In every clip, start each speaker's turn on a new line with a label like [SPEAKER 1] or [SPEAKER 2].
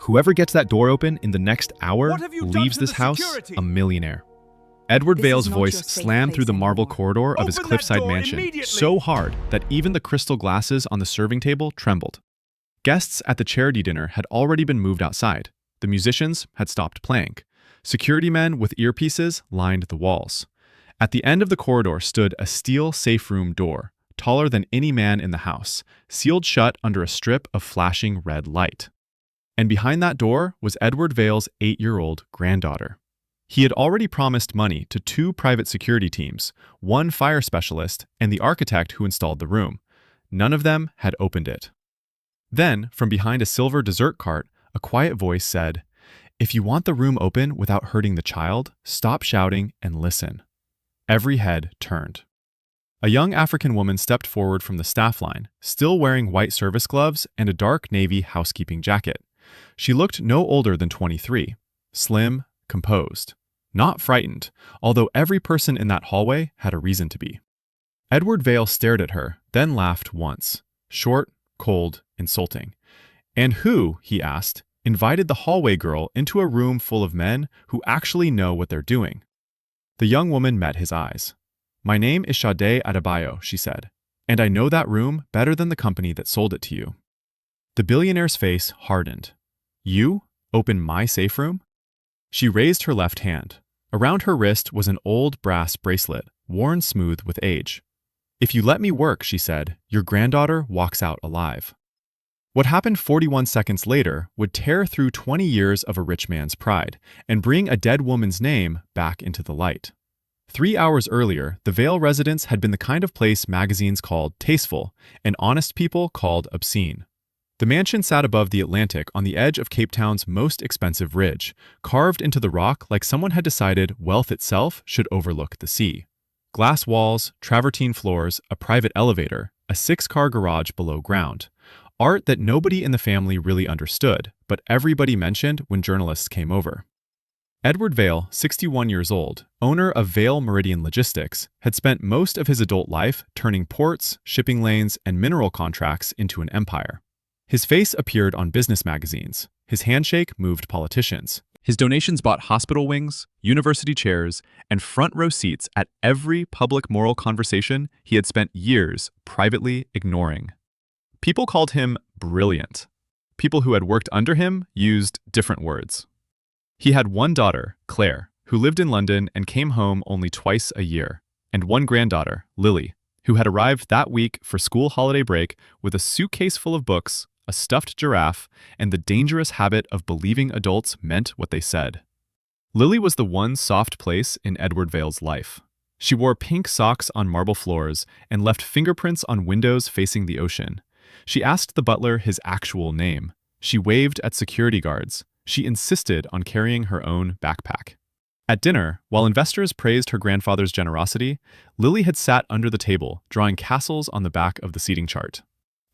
[SPEAKER 1] Whoever gets that door open in the next hour
[SPEAKER 2] What have you done
[SPEAKER 1] leaves
[SPEAKER 2] to
[SPEAKER 1] this
[SPEAKER 2] the
[SPEAKER 1] house
[SPEAKER 2] security?
[SPEAKER 1] a millionaire. Edward
[SPEAKER 3] This
[SPEAKER 1] Vale's
[SPEAKER 3] is not
[SPEAKER 1] voice
[SPEAKER 3] your safe
[SPEAKER 1] slammed through the
[SPEAKER 3] place
[SPEAKER 1] marble
[SPEAKER 3] anymore.
[SPEAKER 1] corridor of his
[SPEAKER 2] Open that
[SPEAKER 1] cliffside
[SPEAKER 2] door
[SPEAKER 1] mansion
[SPEAKER 2] immediately!
[SPEAKER 1] so hard that even the crystal glasses on the serving table trembled. Guests at the charity dinner had already been moved outside. The musicians had stopped playing. Security men with earpieces lined the walls. At the end of the corridor stood a steel safe room door, taller than any man in the house, sealed shut under a strip of flashing red light. And behind that door was Edward Vale's 8-year-old granddaughter. He had already promised money to 2 private security teams, 1 fire specialist, and the architect who installed the room. None of them had opened it. Then, from behind a silver dessert cart, a quiet voice said, "If you want the room open without hurting the child, stop shouting and listen." Every head turned. A young African woman stepped forward from the staff line, still wearing white service gloves and a dark navy housekeeping jacket. She looked no older than 23, slim, composed, not frightened, although every person in that hallway had a reason to be. Edward Vale stared at her, then laughed once, short, cold, insulting. "And who," he asked, "invited the hallway girl into a room full of men who actually know what they're doing?" The young woman met his eyes. "My name is Sade Adebayo," she said, "and I know that room better than the company that sold it to you." The billionaire's face hardened. "You open my safe room?" She raised her left hand. Around her wrist was an old brass bracelet, worn smooth with age. "If you let me work," she said, "your granddaughter walks out alive." What happened 41 seconds later would tear through 20 years of a rich man's pride and bring a dead woman's name back into the light. 3 hours earlier, the Vale residence had been the kind of place magazines called tasteful and honest people called obscene. The mansion sat above the Atlantic on the edge of Cape Town's most expensive ridge, carved into the rock like someone had decided wealth itself should overlook the sea. Glass walls, travertine floors, a private elevator, a 6-car garage below ground. Art that nobody in the family really understood, but everybody mentioned when journalists came over. Edward Vale, 61 years old, owner of Vale Meridian Logistics, had spent most of his adult life turning ports, shipping lanes, and mineral contracts into an empire. His face appeared on business magazines. His handshake moved politicians. His donations bought hospital wings, university chairs, and front-row seats at every public moral conversation he had spent years privately ignoring. People called him brilliant. People who had worked under him used different words. He had 1 daughter, Claire, who lived in London and came home only twice a year, and 1 granddaughter, Lily, who had arrived that week for school holiday break with a suitcase full of books, a stuffed giraffe, and the dangerous habit of believing adults meant what they said. Lily was the one soft place in Edward Vale's life. She wore pink socks on marble floors and left fingerprints on windows facing the ocean. She asked the butler his actual name. She waved at security guards. She insisted on carrying her own backpack. At dinner, while investors praised her grandfather's generosity, Lily had sat under the table, drawing castles on the back of the seating chart.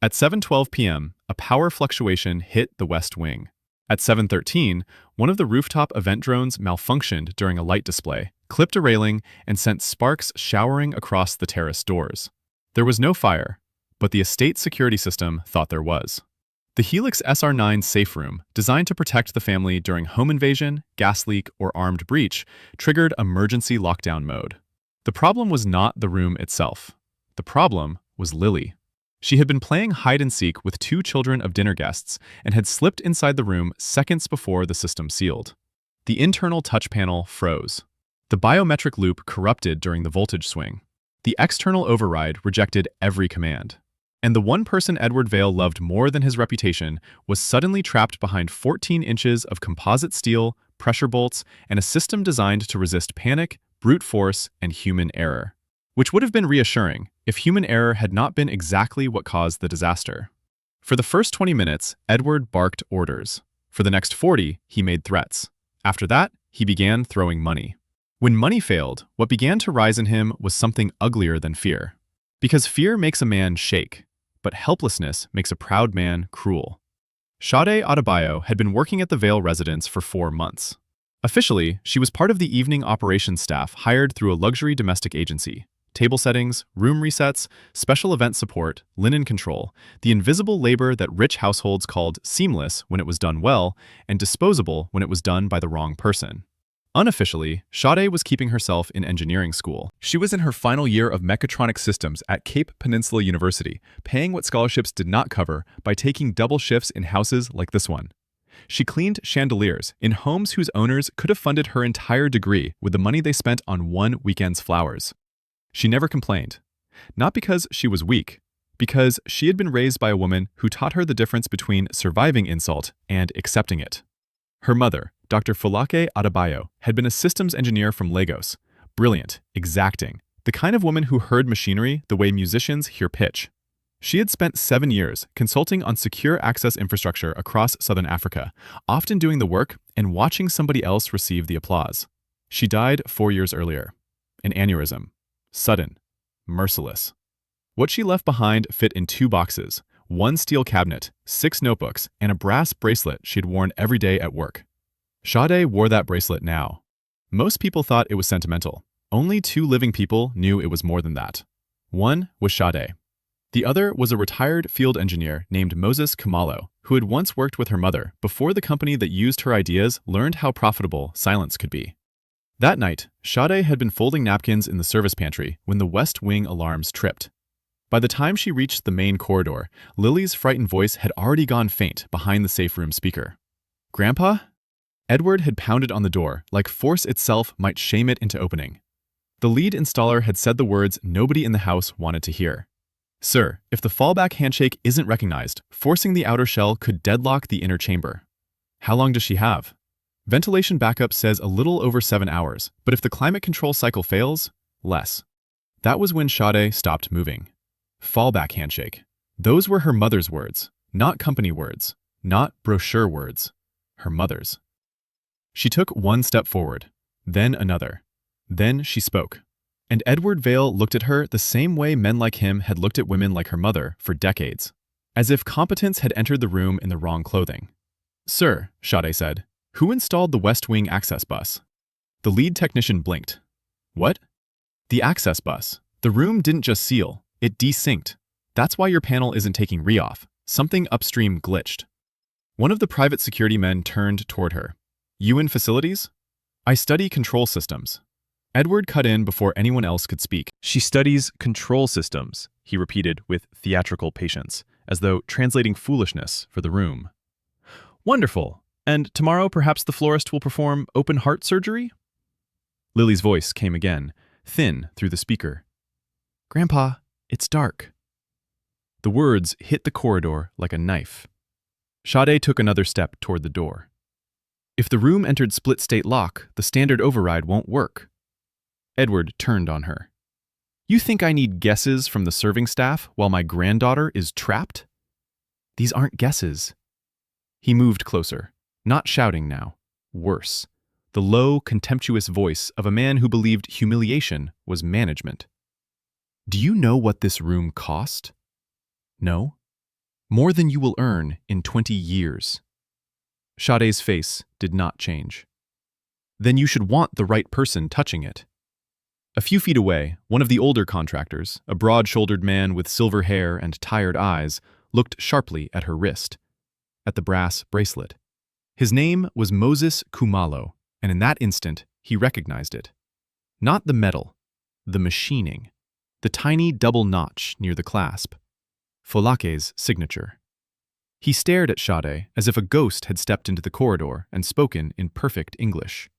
[SPEAKER 1] At 7:12 p.m., a power fluctuation hit the West Wing. At 7:13, one of the rooftop event drones malfunctioned during a light display, clipped a railing, and sent sparks showering across the terrace doors. There was no fire, but the estate security system thought there was. The Helix SR9 safe room, designed to protect the family during home invasion, gas leak, or armed breach, triggered emergency lockdown mode. The problem was not the room itself. The problem was Lily. She had been playing hide-and-seek with 2 children of dinner guests and had slipped inside the room seconds before the system sealed. The internal touch panel froze. The biometric loop corrupted during the voltage swing. The external override rejected every command. And the one person Edward Vale loved more than his reputation was suddenly trapped behind 14 inches of composite steel, pressure bolts, and a system designed to resist panic, brute force, and human error. Which would have been reassuring if human error had not been exactly what caused the disaster. For the first 20 minutes, Edward barked orders. For the next 40, he made threats. After that, he began throwing money. When money failed, what began to rise in him was something uglier than fear. Because fear makes a man shake, but helplessness makes a proud man cruel. Sade Adebayo had been working at the Vale residence for 4 months. Officially, she was part of the evening operations staff hired through a luxury domestic agency. Table settings, room resets, special event support, linen control, the invisible labor that rich households called seamless when it was done well and disposable when it was done by the wrong person. Unofficially, Sade was keeping herself in engineering school. She was in her final year of mechatronic systems at Cape Peninsula University, paying what scholarships did not cover by taking double shifts in houses like this one. She cleaned chandeliers in homes whose owners could have funded her entire degree with the money they spent on one weekend's flowers. She never complained. Not because she was weak, because she had been raised by a woman who taught her the difference between surviving insult and accepting it. Her mother, Dr. Folake Adebayo, had been a systems engineer from Lagos, brilliant, exacting, the kind of woman who heard machinery the way musicians hear pitch. She had spent 7 years consulting on secure access infrastructure across southern Africa, often doing the work and watching somebody else receive the applause. She died 4 years earlier. An aneurysm. Sudden. Merciless. What she left behind fit in 2 boxes, 1 steel cabinet, 6 notebooks, and a brass bracelet she had worn every day at work. Sade wore that bracelet now. Most people thought it was sentimental. Only 2 living people knew it was more than that. One was Sade. The other was a retired field engineer named Moses Kumalo, who had once worked with her mother before the company that used her ideas learned how profitable silence could be. That night, Sade had been folding napkins in the service pantry when the West Wing alarms tripped. By the time she reached the main corridor, Lily's frightened voice had already gone faint behind the safe room speaker. "Grandpa?" Edward had pounded on the door like force itself might shame it into opening. The lead installer had said the words nobody in the house wanted to hear. "Sir, if the fallback handshake isn't recognized, forcing the outer shell could deadlock the inner chamber." "How long does she have?" "Ventilation backup says a little over 7 hours, but if the climate control cycle fails, less." That was when Sade stopped moving. Fallback handshake. Those were her mother's words, not company words, not brochure words. Her mother's. She took 1 step forward, then another. Then she spoke. And Edward Vale looked at her the same way men like him had looked at women like her mother for decades, as if competence had entered the room in the wrong clothing. "Sir," Sade said, "who installed the West Wing access bus?" The lead technician blinked. "What?" "The access bus. The room didn't just seal, it desynced. That's why your panel isn't taking re-off. Something upstream glitched." One of the private security men turned toward her. "You in facilities?" "I study control systems." Edward cut in before anyone else could speak. "She studies control systems," he repeated with theatrical patience, as though translating foolishness for the room. "Wonderful. And tomorrow perhaps the florist will perform open heart surgery?" Lily's voice came again, thin through the speaker. "Grandpa, it's dark." The words hit the corridor like a knife. Sade took another step toward the door. "If the room entered split-state lock, the standard override won't work." Edward turned on her. "You think I need guesses from the serving staff while my granddaughter is trapped?" "These aren't guesses." He moved closer, not shouting now, worse, the low, contemptuous voice of a man who believed humiliation was management. "Do you know what this room cost?" "No." "More than you will earn in 20 years. Sade's face did not change. "Then you should want the right person touching it." A few feet away, one of the older contractors, a broad-shouldered man with silver hair and tired eyes, looked sharply at her wrist, at the brass bracelet. His name was Moses Kumalo, and in that instant, he recognized it. Not the metal, the machining, the tiny double notch near the clasp. Folake's signature. He stared at Sade as if a ghost had stepped into the corridor and spoken in perfect English.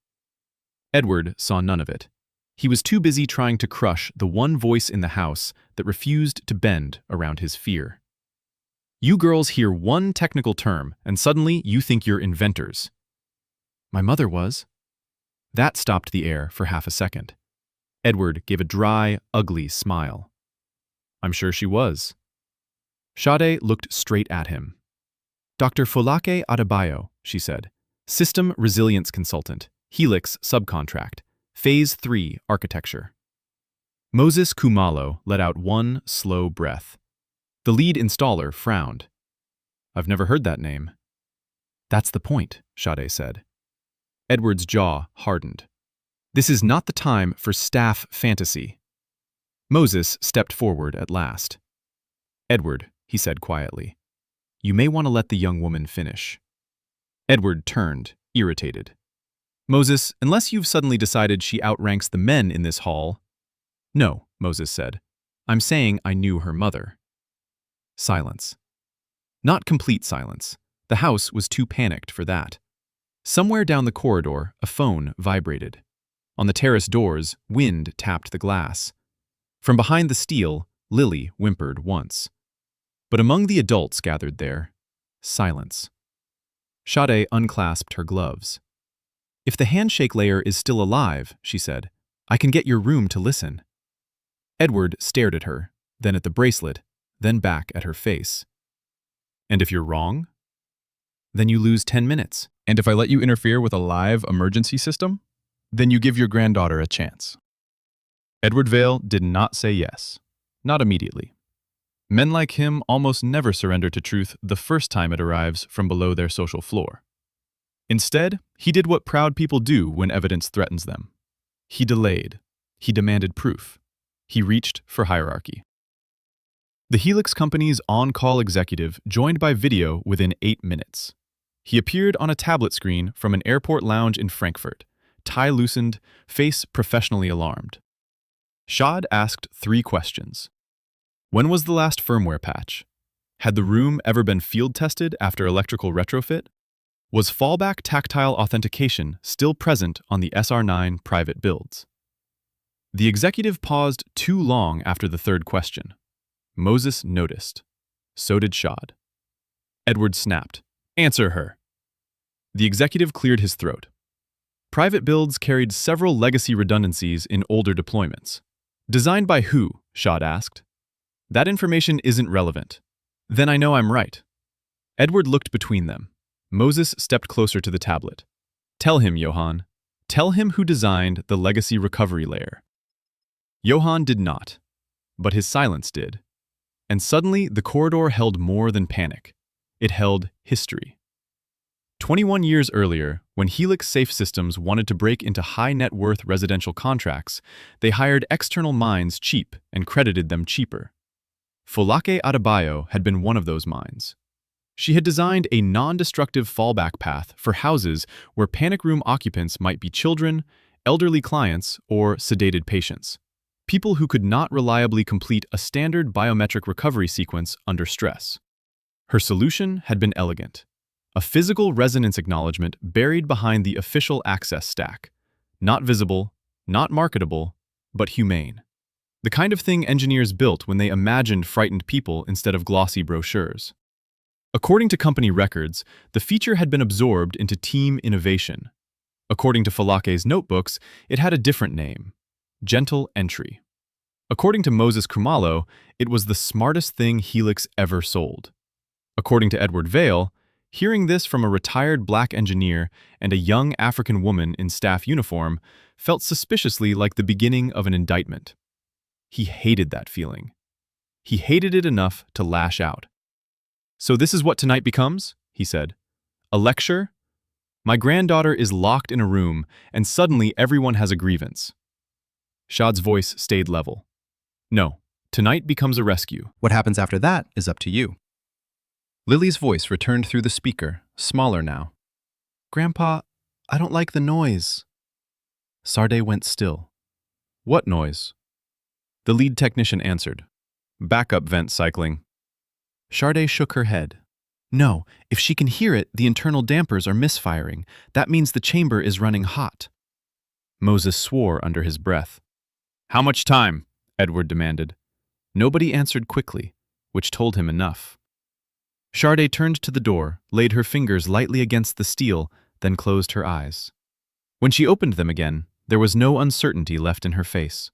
[SPEAKER 1] Edward saw none of it. He was too busy trying to crush the one voice in the house that refused to bend around his fear. "You girls hear one technical term, and suddenly you think you're inventors." "My mother was." That stopped the air for half a second. Edward gave a dry, ugly smile. "I'm sure she was." Sade looked straight at him. "Dr. Folake Adebayo," she said, "System Resilience Consultant, Helix Subcontract, Phase 3 Architecture." Moses Kumalo let out one slow breath. The lead installer frowned. "I've never heard that name." "That's the point," Sade said. Edward's jaw hardened. "This is not the time for staff fantasy." Moses stepped forward at last. "Edward," he said quietly, "you may want to let the young woman finish." Edward turned, irritated. "Moses, unless you've suddenly decided she outranks the men in this hall—" "No," Moses said. "I'm saying I knew her mother." Silence. Not complete silence. The house was too panicked for that. Somewhere down the corridor, a phone vibrated. On the terrace doors, wind tapped the glass. From behind the steel, Lily whimpered once. But among the adults gathered there, silence. Sade unclasped her gloves. "If the handshake layer is still alive," she said, "I can get your room to listen." Edward stared at her, then at the bracelet, then back at her face. "And if you're wrong? Then you lose 10 minutes. And if I let you interfere with a live emergency system? Then you give your granddaughter a chance." Edward Vale did not say yes. Not immediately. Men like him almost never surrender to truth the first time it arrives from below their social floor. Instead, he did what proud people do when evidence threatens them. He delayed. He demanded proof. He reached for hierarchy. The Helix Company's on-call executive joined by video within 8 minutes. He appeared on a tablet screen from an airport lounge in Frankfurt, tie loosened, face professionally alarmed. Shad asked 3 questions. When was the last firmware patch? Had the room ever been field tested after electrical retrofit? Was fallback tactile authentication still present on the SR9 private builds? The executive paused too long after the 3rd question. Moses noticed. So did Shad. Edward snapped. "Answer her." The executive cleared his throat. Private builds carried several legacy redundancies in older deployments. "Designed by who?" Shad asked. "That information isn't relevant." "Then I know I'm right." Edward looked between them. Moses stepped closer to the tablet. "Tell him, Johann. Tell him who designed the legacy recovery layer." Johann did not, but his silence did. And suddenly the corridor held more than panic. It held history. 21 years earlier, when Helix Safe Systems wanted to break into high-net-worth residential contracts, they hired external minds cheap and credited them cheaper. Folake Adebayo had been one of those minds. She had designed a non-destructive fallback path for houses where panic room occupants might be children, elderly clients, or sedated patients. People who could not reliably complete a standard biometric recovery sequence under stress. Her solution had been elegant. A physical resonance acknowledgement buried behind the official access stack. Not visible, not marketable, but humane. The kind of thing engineers built when they imagined frightened people instead of glossy brochures. According to company records, the feature had been absorbed into team innovation. According to Falake's notebooks, it had a different name: Gentle Entry. According to Moses Kumalo, it was the smartest thing Helix ever sold. According to Edward Vale, hearing this from a retired black engineer and a young African woman in staff uniform felt suspiciously like the beginning of an indictment. He hated that feeling. He hated it enough to lash out. "So this is what tonight becomes?" he said. "A lecture? My granddaughter is locked in a room, and suddenly everyone has a grievance." Shad's voice stayed level. "No, tonight becomes a rescue. What happens after that is up to you." Lily's voice returned through the speaker, smaller now. "Grandpa, I don't like the noise." Sarde went still. "What noise?" The lead technician answered. "Backup vent cycling." Sarde shook her head. "No, if she can hear it, the internal dampers are misfiring. That means the chamber is running hot." Moses swore under his breath. "How much time?" Edward demanded. Nobody answered quickly, which told him enough. Sarde turned to the door, laid her fingers lightly against the steel, then closed her eyes. When she opened them again, there was no uncertainty left in her face.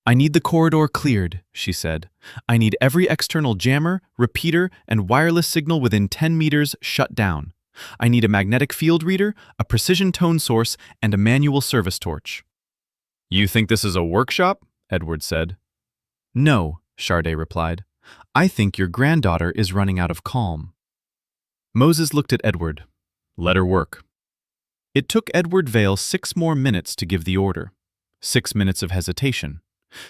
[SPEAKER 1] "I need the corridor cleared," she said. "I need every external jammer, repeater, and wireless signal within 10 meters shut down. I need a magnetic field reader, a precision tone source, and a manual service torch." "You think this is a workshop?" Edward said. "No," Sarde replied. "I think your granddaughter is running out of calm." Moses looked at Edward. "Let her work." It took Edward Vale 6 more minutes to give the order. 6 minutes of hesitation.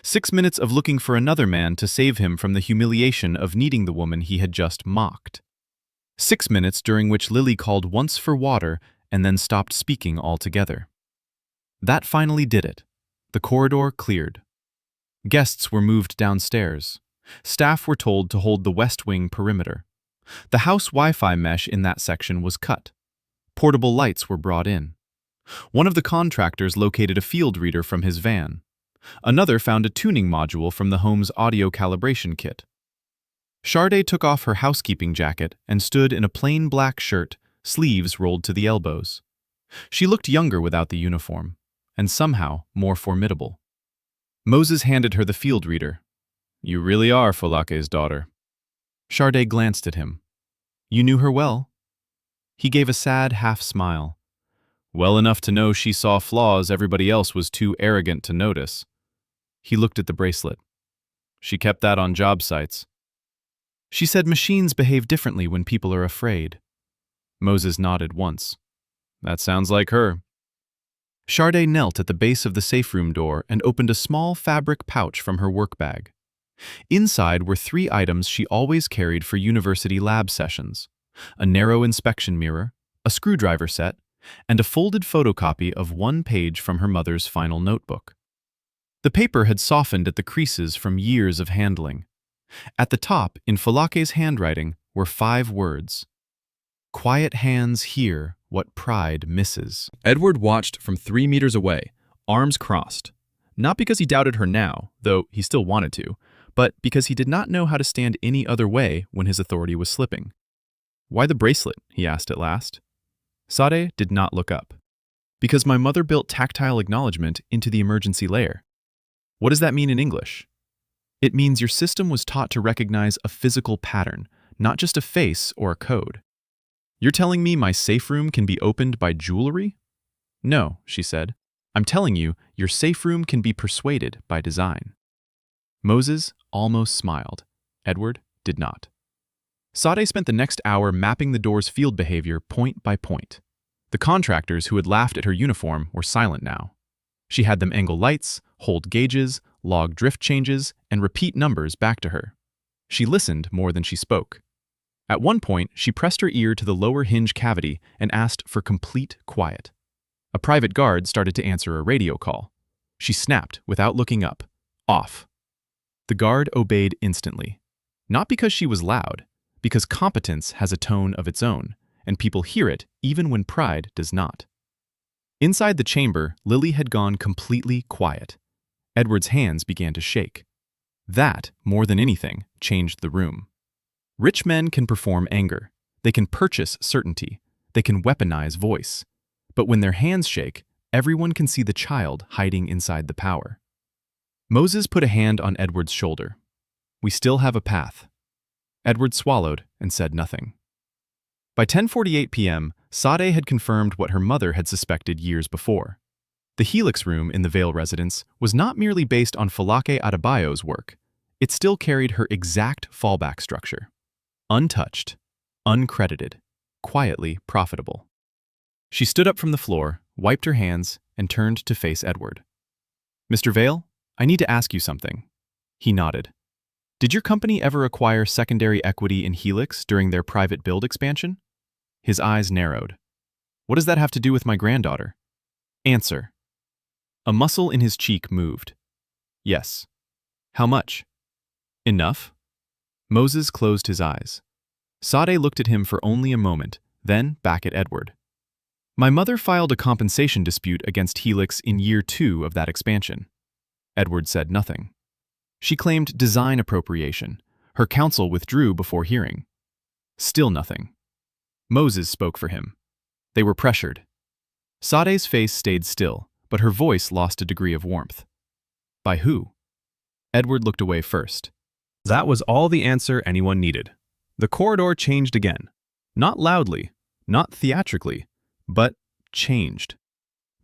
[SPEAKER 1] 6 minutes of looking for another man to save him from the humiliation of needing the woman he had just mocked. 6 minutes during which Lily called once for water and then stopped speaking altogether. That finally did it. The corridor cleared. Guests were moved downstairs. Staff were told to hold the West Wing perimeter. The house Wi-Fi mesh in that section was cut. Portable lights were brought in. One of the contractors located a field reader from his van. Another found a tuning module from the home's audio calibration kit. Sade took off her housekeeping jacket and stood in a plain black shirt, sleeves rolled to the elbows. She looked younger without the uniform, and somehow more formidable. Moses handed her the field reader. "You really are Folake's daughter." Sade glanced at him. "You knew her well?" He gave a sad half-smile. "Well enough to know she saw flaws everybody else was too arrogant to notice." He looked at the bracelet. "She kept that on job sites." "She said machines behave differently when people are afraid." Moses nodded once. "That sounds like her." Sade knelt at the base of the safe room door and opened a small fabric pouch from her work bag. Inside were 3 items she always carried for university lab sessions: a narrow inspection mirror, a screwdriver set, and a folded photocopy of 1 page from her mother's final notebook. The paper had softened at the creases from years of handling. At the top, in Folake's handwriting, were 5 words: "Quiet hands hear what pride misses." Edward watched from 3 meters away, arms crossed. Not because he doubted her now, though he still wanted to, but because he did not know how to stand any other way when his authority was slipping. "Why the bracelet?" he asked at last. Sade did not look up. "Because my mother built tactile acknowledgement into the emergency layer." "What does that mean in English?" "It means your system was taught to recognize a physical pattern, not just a face or a code." "You're telling me my safe room can be opened by jewelry?" "No," she said. "I'm telling you, your safe room can be persuaded by design." Moses almost smiled. Edward did not. Sade spent the next hour mapping the door's field behavior point by point. The contractors who had laughed at her uniform were silent now. She had them angle lights, hold gauges, log drift changes, and repeat numbers back to her. She listened more than she spoke. At one point, she pressed her ear to the lower hinge cavity and asked for complete quiet. A private guard started to answer a radio call. She snapped without looking up. "Off." The guard obeyed instantly. Not because she was loud, because competence has a tone of its own, and people hear it even when pride does not. Inside the chamber, Lily had gone completely quiet. Edward's hands began to shake. That, more than anything, changed the room. Rich men can perform anger. They can purchase certainty. They can weaponize voice. But when their hands shake, everyone can see the child hiding inside the power. Moses put a hand on Edward's shoulder. "We still have a path." Edward swallowed and said nothing. By 10:48 p.m., Sade had confirmed what her mother had suspected years before. The Helix room in the Vale residence was not merely based on Folake Adebayo's work. It still carried her exact fallback structure. Untouched, uncredited, quietly profitable. She stood up from the floor, wiped her hands, and turned to face Edward. "Mr. Vale, I need to ask you something." He nodded. "Did your company ever acquire secondary equity in Helix during their private build expansion?" His eyes narrowed. "What does that have to do with my granddaughter?" "Answer." A muscle in his cheek moved. "Yes." "How much?" "Enough." Moses closed his eyes. Sade looked at him for only a moment, then back at Edward. "My mother filed a compensation dispute against Helix in year 2 of that expansion." Edward said nothing. "She claimed design appropriation. Her counsel withdrew before hearing." Still nothing. Moses spoke for him. They were pressured. Sade's face stayed still, but her voice lost a degree of warmth. "By who?" Edward looked away first. That was all the answer anyone needed. The corridor changed again. Not loudly, not theatrically, but changed.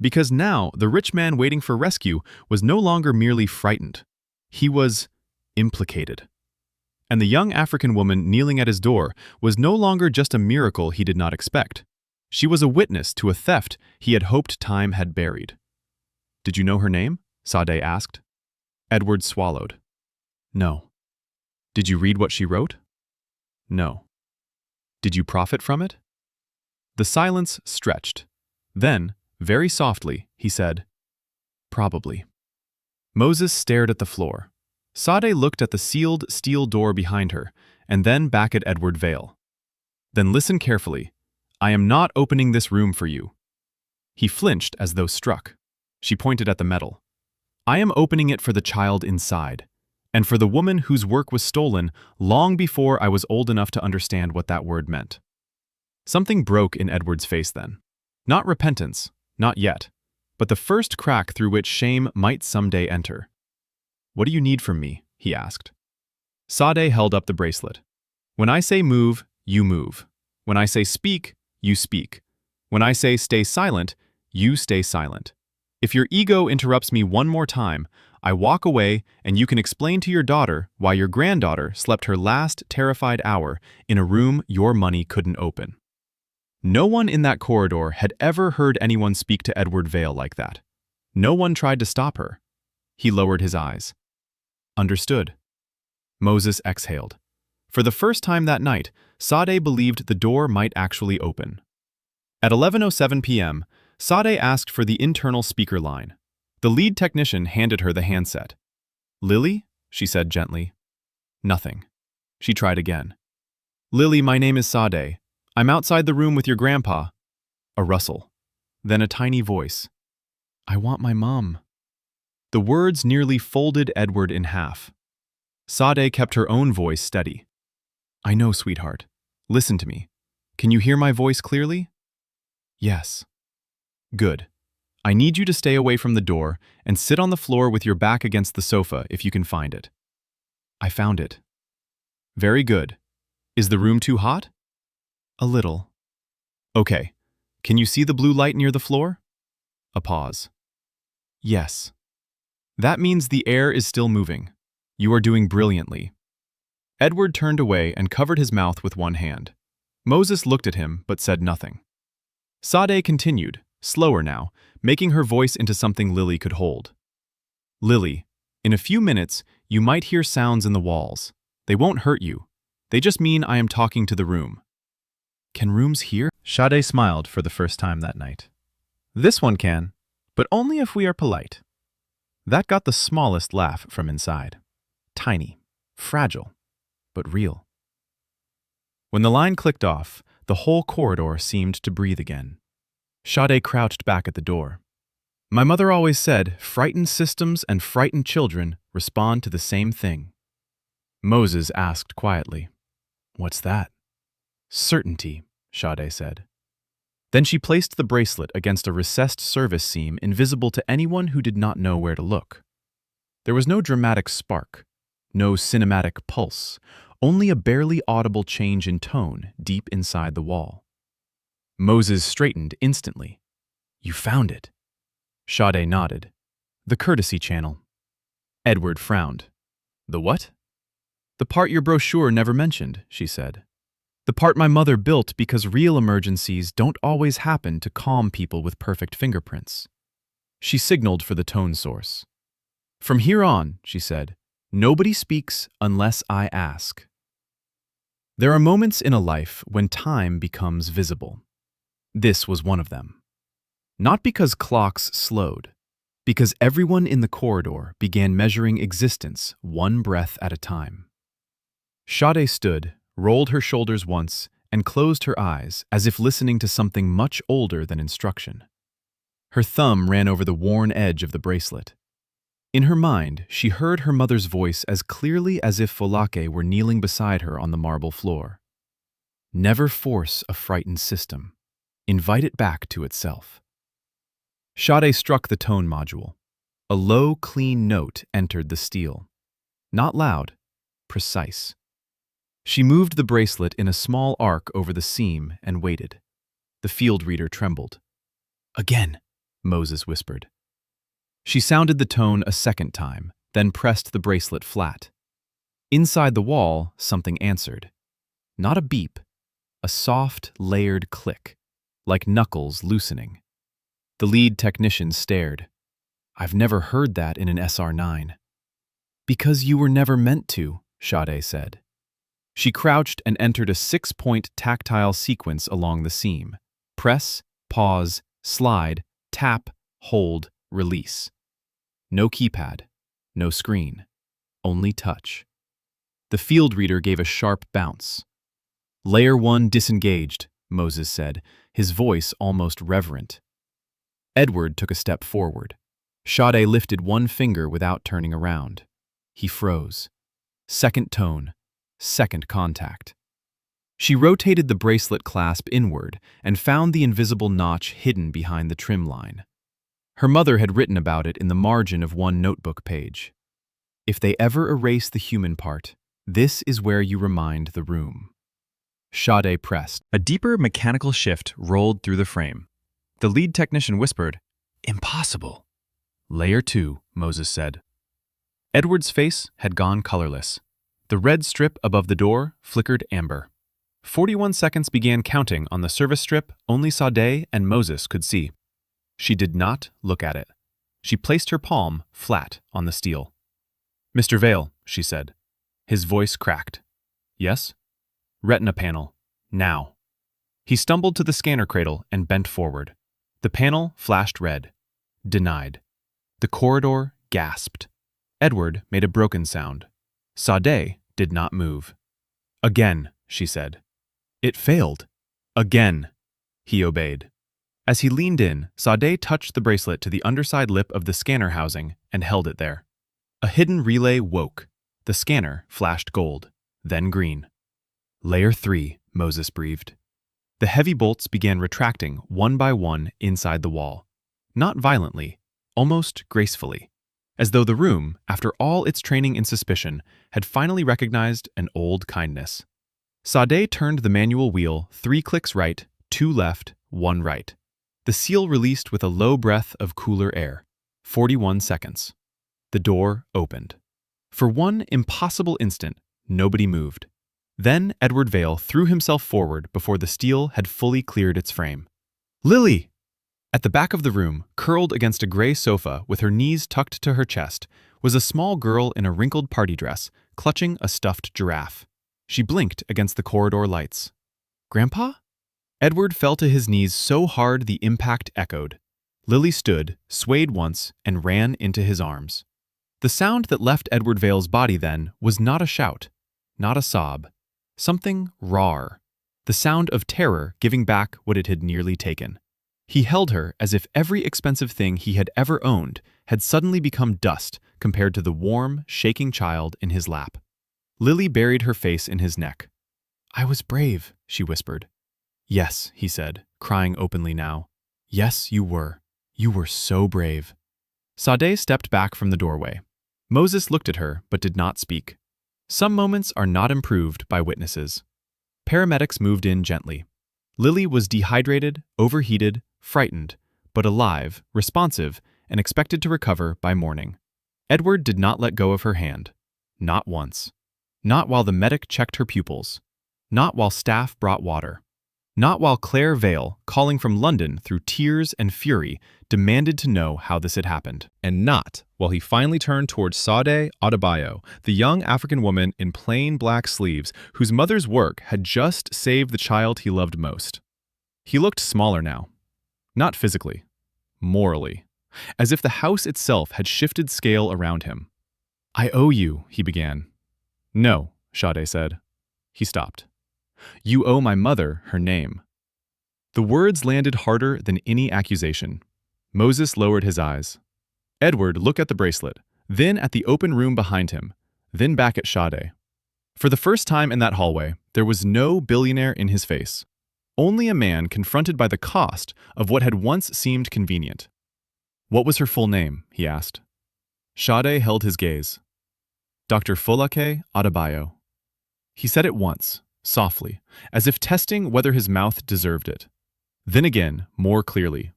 [SPEAKER 1] Because now the rich man waiting for rescue was no longer merely frightened. He was implicated. And the young African woman kneeling at his door was no longer just a miracle he did not expect. She was a witness to a theft he had hoped time had buried. "Did you know her name?" Sade asked. Edward swallowed. No. Did you read what she wrote? No. Did you profit from it? The silence stretched. Then, very softly, he said, Probably. Moses stared at the floor. Sade looked at the sealed steel door behind her, and then back at Edward Vale. Then listen carefully. I am not opening this room for you. He flinched as though struck. She pointed at the metal. I am opening it for the child inside, and for the woman whose work was stolen long before I was old enough to understand what that word meant. Something broke in Edward's face then. Not repentance, not yet, but the first crack through which shame might someday enter. What do you need from me? He asked. Sade held up the bracelet. When I say move, you move. When I say speak, you speak. When I say stay silent, you stay silent. If your ego interrupts me one more time, I walk away and you can explain to your daughter why your granddaughter slept her last terrified hour in a room your money couldn't open. No one in that corridor had ever heard anyone speak to Edward Vale like that. No one tried to stop her. He lowered his eyes. Understood. Moses exhaled. For the first time that night, Sade believed the door might actually open. At 11:07 p.m., Sade asked for the internal speaker line. The lead technician handed her the handset. Lily? She said gently. Nothing. She tried again. Lily, my name is Sade. I'm outside the room with your grandpa. A rustle. Then a tiny voice. I want my mom. The words nearly folded Edward in half. Sade kept her own voice steady. I know, sweetheart. Listen to me. Can you hear my voice clearly? Yes. Good. I need you to stay away from the door and sit on the floor with your back against the sofa if you can find it. I found it. Very good. Is the room too hot? A little. Okay. Can you see the blue light near the floor? A pause. Yes. That means the air is still moving. You are doing brilliantly. Edward turned away and covered his mouth with one hand. Moses looked at him but said nothing. Sade continued, slower now, making her voice into something Lily could hold. Lily, in a few minutes, you might hear sounds in the walls. They won't hurt you. They just mean I am talking to the room. Can rooms hear? Sade smiled for the first time that night. This one can, but only if we are polite. That got the smallest laugh from inside. Tiny, fragile, but real. When the line clicked off, the whole corridor seemed to breathe again. Sade crouched back at the door. My mother always said, frightened systems and frightened children respond to the same thing. Moses asked quietly, What's that? Certainty, Sade said. Then she placed the bracelet against a recessed service seam invisible to anyone who did not know where to look. There was no dramatic spark, no cinematic pulse, only a barely audible change in tone deep inside the wall. Moses straightened instantly. You found it. Sade nodded. The courtesy channel. Edward frowned. The what? The part your brochure never mentioned, she said. The part my mother built because real emergencies don't always happen to calm people with perfect fingerprints. She signaled for the tone source. From here on, she said, nobody speaks unless I ask. There are moments in a life when time becomes visible. This was one of them. Not because clocks slowed, because everyone in the corridor began measuring existence one breath at a time. Sade stood, rolled her shoulders once, and closed her eyes as if listening to something much older than instruction. Her thumb ran over the worn edge of the bracelet. In her mind, she heard her mother's voice as clearly as if Folake were kneeling beside her on the marble floor. Never force a frightened system. Invite it back to itself. Sade struck the tone module. A low, clean note entered the steel. Not loud, precise. She moved the bracelet in a small arc over the seam and waited. The field reader trembled. Again, Moses whispered. She sounded the tone a second time, then pressed the bracelet flat. Inside the wall, something answered. Not a beep, a soft, layered click, like knuckles loosening. The lead technician stared. I've never heard that in an SR-9. Because you were never meant to, Sade said. She crouched and entered a 6-point tactile sequence along the seam. Press, pause, slide, tap, hold, release. No keypad, no screen, only touch. The field reader gave a sharp bounce. Layer 1 disengaged, Moses said, his voice almost reverent. Edward took a step forward. Sade lifted one finger without turning around. He froze. Second tone, second contact. She rotated the bracelet clasp inward and found the invisible notch hidden behind the trim line. Her mother had written about it in the margin of one notebook page. If they ever erase the human part, this is where you remind the room. Sade pressed. A deeper mechanical shift rolled through the frame. The lead technician whispered, "Impossible." "Layer 2, Moses said. Edward's face had gone colorless. The red strip above the door flickered amber. 41 seconds began counting on the service strip only Sade and Moses could see. She did not look at it. She placed her palm flat on the steel. "Mr. Vale," she said. His voice cracked. "Yes?" "Retina panel. Now." He stumbled to the scanner cradle and bent forward. The panel flashed red. Denied. The corridor gasped. Edward made a broken sound. Sade did not move. "Again," she said. "It failed." "Again." He obeyed. As he leaned in, Sade touched the bracelet to the underside lip of the scanner housing and held it there. A hidden relay woke. The scanner flashed gold, then green. "Layer 3, Moses breathed. The heavy bolts began retracting one by one inside the wall. Not violently, almost gracefully, as though the room, after all its training in suspicion, had finally recognized an old kindness. Sade turned the manual wheel 3 clicks right, 2 left, 1 right. The seal released with a low breath of cooler air. 41 seconds. The door opened. For one impossible instant, nobody moved. Then Edward Vale threw himself forward before the steel had fully cleared its frame. "Lily!" At the back of the room, curled against a gray sofa with her knees tucked to her chest, was a small girl in a wrinkled party dress, clutching a stuffed giraffe. She blinked against the corridor lights. "Grandpa?" Edward fell to his knees so hard the impact echoed. Lily stood, swayed once, and ran into his arms. The sound that left Edward Vale's body then was not a shout, not a sob. Something raw. The sound of terror giving back what it had nearly taken. He held her as if every expensive thing he had ever owned had suddenly become dust compared to the warm, shaking child in his lap. Lily buried her face in his neck. "I was brave," she whispered. "Yes," he said, crying openly now. "Yes, you were. You were so brave." Sade stepped back from the doorway. Moses looked at her but did not speak. Some moments are not improved by witnesses. Paramedics moved in gently. Lily was dehydrated, overheated, frightened, but alive, responsive, and expected to recover by morning. Edward did not let go of her hand. Not once. Not while the medic checked her pupils. Not while staff brought water. Not while Claire Vale, calling from London through tears and fury, demanded to know how this had happened. And not while he finally turned towards Sade Adebayo, the young African woman in plain black sleeves whose mother's work had just saved the child he loved most. He looked smaller now. Not physically. Morally. As if the house itself had shifted scale around him. "I owe you," he began. "No," Sade said. He stopped. "You owe my mother her name." The words landed harder than any accusation. Moses lowered his eyes. Edward looked at the bracelet, then at the open room behind him, then back at Sade. For the first time in that hallway, there was no billionaire in his face. Only a man confronted by the cost of what had once seemed convenient. "What was her full name?" he asked. Sade held his gaze. "Dr. Folake Adebayo." He said it once, softly, as if testing whether his mouth deserved it. Then again, more clearly.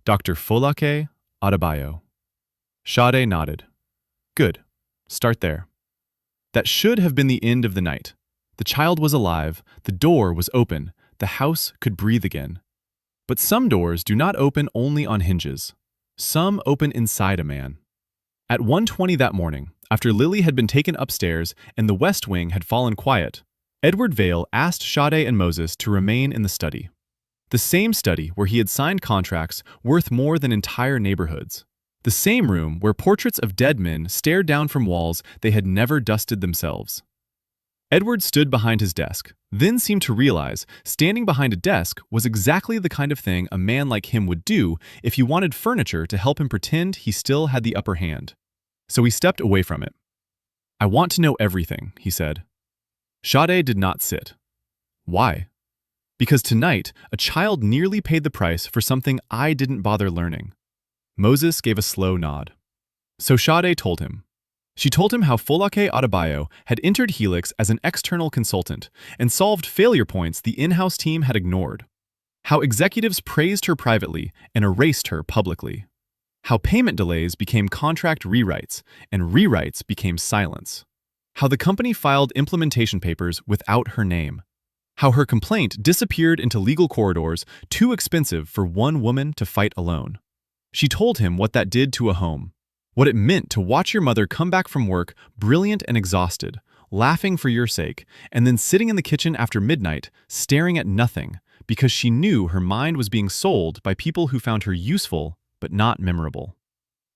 [SPEAKER 1] "Dr. Folake Adebayo." Sade nodded. "Good. Start there." That should have been the end of the night. The child was alive, the door was open, the house could breathe again. But some doors do not open only on hinges. Some open inside a man. At 1:20 that morning, After Lily had been taken upstairs and the West Wing had fallen quiet, Edward Vale asked Sade and Moses to remain in the study. The same study where he had signed contracts worth more than entire neighborhoods. The same room where portraits of dead men stared down from walls they had never dusted themselves. Edward stood behind his desk, then seemed to realize standing behind a desk was exactly the kind of thing a man like him would do if he wanted furniture to help him pretend he still had the upper hand. So he stepped away from it. "I want to know everything," he said. Sade did not sit. Why? "Because tonight, a child nearly paid the price for something I didn't bother learning." Moses gave a slow nod. So Sade told him. She told him how Folake Adebayo had entered Helix as an external consultant and solved failure points the in-house team had ignored. How executives praised her privately and erased her publicly. How payment delays became contract rewrites and rewrites became silence. How the company filed implementation papers without her name. How her complaint disappeared into legal corridors too expensive for one woman to fight alone. She told him what that did to a home. What it meant to watch your mother come back from work brilliant and exhausted, laughing for your sake, and then sitting in the kitchen after midnight, staring at nothing, because she knew her mind was being sold by people who found her useful but not memorable.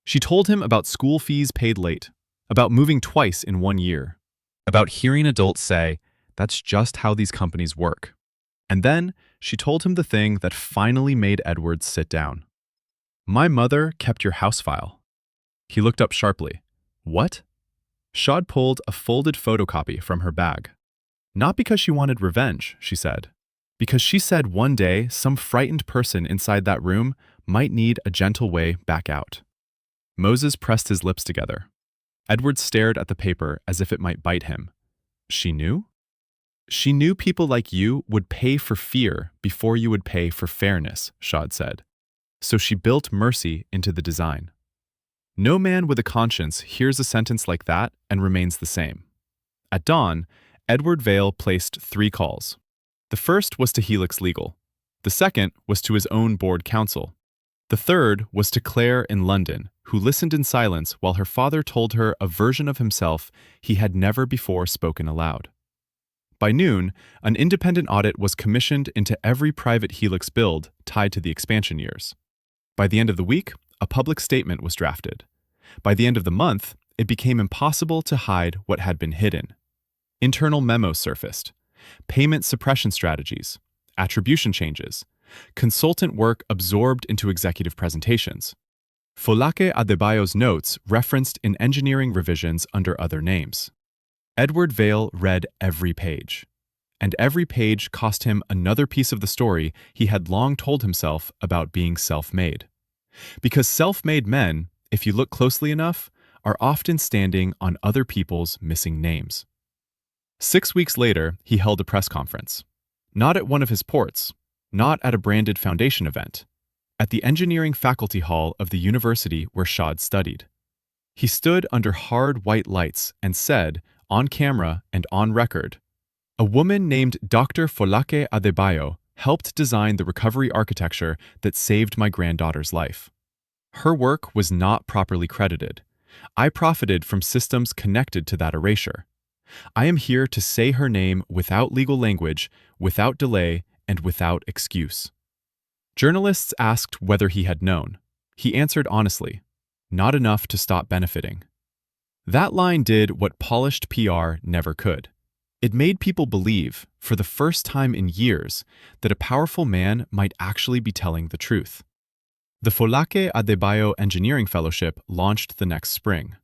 [SPEAKER 1] She told him about school fees paid late, about moving twice in 1 year, about hearing adults say, "That's just how these companies work." And then she told him the thing that finally made Edward sit down. "My mother kept your house file." He looked up sharply. "What?" Shad pulled a folded photocopy from her bag. "Not because she wanted revenge," she said. "Because she said one day some frightened person inside that room might need a gentle way back out." Moses pressed his lips together. Edward stared at the paper as if it might bite him. "She knew?" "She knew people like you would pay for fear before you would pay for fairness," Shad said. "So she built mercy into the design." No man with a conscience hears a sentence like that and remains the same. At dawn, Edward Vale placed 3 calls. The first was to Helix Legal. The second was to his own board counsel. The third was to Claire in London, who listened in silence while her father told her a version of himself he had never before spoken aloud. By noon, an independent audit was commissioned into every private Helix build tied to the expansion years. By the end of the week, a public statement was drafted. By the end of the month, it became impossible to hide what had been hidden. Internal memos surfaced, payment suppression strategies, attribution changes, consultant work absorbed into executive presentations. Folake Adebayo's notes referenced in engineering revisions under other names. Edward Vale read every page, and every page cost him another piece of the story he had long told himself about being self-made. Because self-made men, if you look closely enough, are often standing on other people's missing names. 6 weeks later, he held a press conference. Not at one of his ports, not at a branded foundation event, at the engineering faculty hall of the university where Shad studied. He stood under hard white lights and said, on camera and on record, "A woman named Dr. Folake Adebayo helped design the recovery architecture that saved my granddaughter's life. Her work was not properly credited. I profited from systems connected to that erasure. I am here to say her name without legal language, without delay, and without excuse." Journalists asked whether he had known. He answered honestly, "Not enough to stop benefiting." That line did what polished PR never could. It made people believe, for the first time in years, that a powerful man might actually be telling the truth. The Folake Adebayo Engineering Fellowship launched the next spring.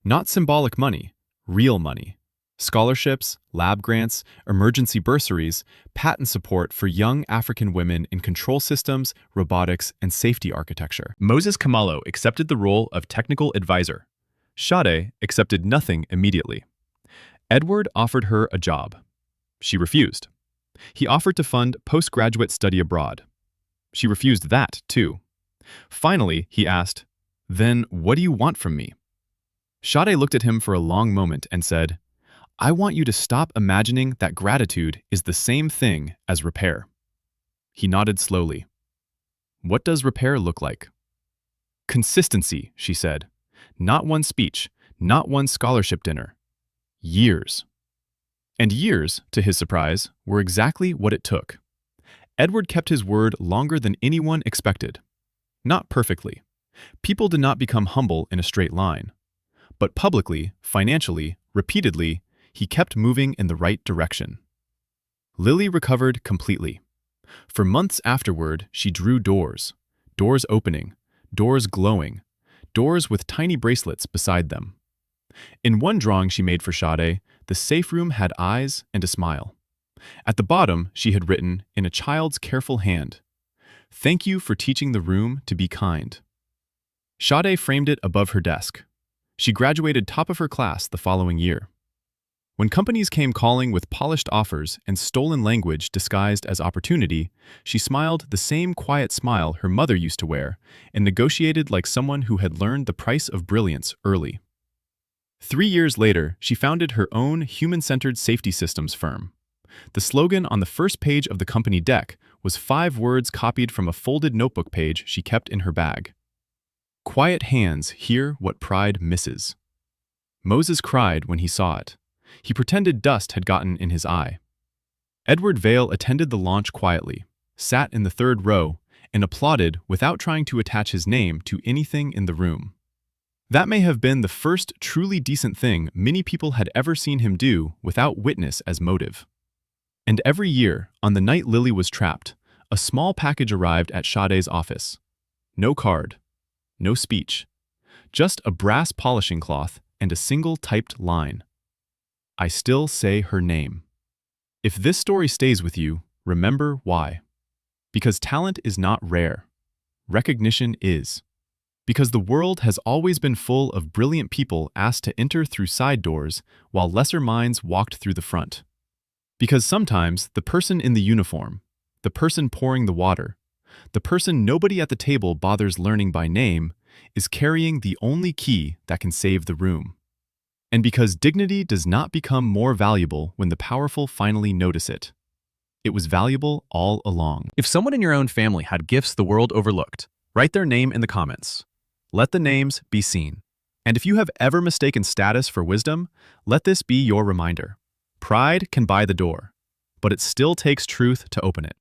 [SPEAKER 1] Not symbolic money, real money. Scholarships, lab grants, emergency bursaries, patent support for young African women in control systems, robotics, and safety architecture. Moses Kamalo accepted the role of technical advisor. Sade accepted nothing immediately. Edward offered her a job. She refused. He offered to fund postgraduate study abroad. She refused that, too. Finally, he asked, "Then what do you want from me?" Sade looked at him for a long moment and said, "I want you to stop imagining that gratitude is the same thing as repair." He nodded slowly. "What does repair look like?" "Consistency," she said. "Not one speech, Not one scholarship dinner. Years. And years, to his surprise, were exactly what it took. Edward kept his word longer than anyone expected. Not perfectly. People did not become humble in a straight line. But publicly, financially, repeatedly, he kept moving in the right direction. Lily recovered completely. For months afterward, she drew doors. Doors opening, doors glowing, doors with tiny bracelets beside them. In one drawing she made for Sade, the safe room had eyes and a smile. At the bottom, she had written, in a child's careful hand, "Thank you for teaching the room to be kind." Sade framed it above her desk. She graduated top of her class the following year. When companies came calling with polished offers and stolen language disguised as opportunity, she smiled the same quiet smile her mother used to wear and negotiated like someone who had learned the price of brilliance early. 3 years later, she founded her own human-centered safety systems firm. The slogan on the first page of the company deck was 5 words copied from a folded notebook page she kept in her bag. Quiet hands hear what pride misses. Moses cried when he saw it. He pretended dust had gotten in his eye. Edward Vail attended the launch quietly, sat in the 3rd row, and applauded without trying to attach his name to anything in the room. That may have been the first truly decent thing many people had ever seen him do without witness as motive. And every year, on the night Lily was trapped, a small package arrived at Sade's office. No card, no speech, just a brass polishing cloth and a single typed line. I still say her name. If this story stays with you, remember why. Because talent is not rare. Recognition is. Because the world has always been full of brilliant people asked to enter through side doors while lesser minds walked through the front. Because sometimes the person in the uniform, the person pouring the water, the person nobody at the table bothers learning by name, is carrying the only key that can save the room. And because dignity does not become more valuable when the powerful finally notice it. It was valuable all along. If someone in your own family had gifts the world overlooked, write their name in the comments. Let the names be seen. And if you have ever mistaken status for wisdom, let this be your reminder. Pride can buy the door, but it still takes truth to open it.